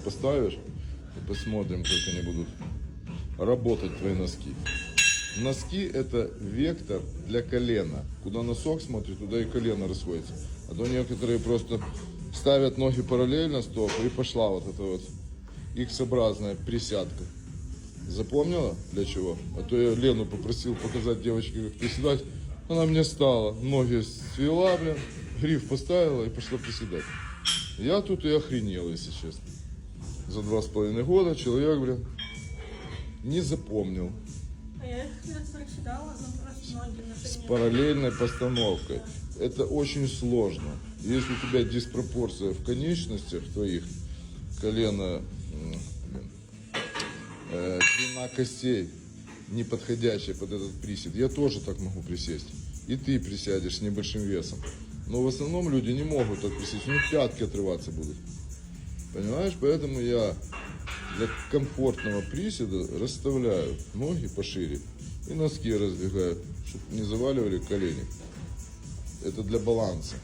поставишь и посмотрим, как они будут работать, твои носки. Носки это вектор для колена. Куда носок смотрит, туда и колено расходится. А то некоторые просто ставят ноги параллельно стопу и пошла вот эта вот X-образная присядка. Запомнила для чего? А то я Лену попросил показать девочке, как приседать. Она мне стала, ноги свела, блин, гриф поставила и пошла приседать. Я тут и охренел, если честно. За 2,5 года человек, блин, не запомнил. А я их прочитала, но просто ноги на С параллельной постановкой. Это очень сложно. Если у тебя диспропорция в конечностях твоих, колено, длина костей не подходящая под этот присед, я тоже так могу присесть. И ты присядешь с небольшим весом. Но в основном люди не могут так присесть, у них пятки отрываться будут. Понимаешь? Поэтому я для комфортного приседа расставляю ноги пошире и носки раздвигаю, чтобы не заваливали колени. Это для баланса.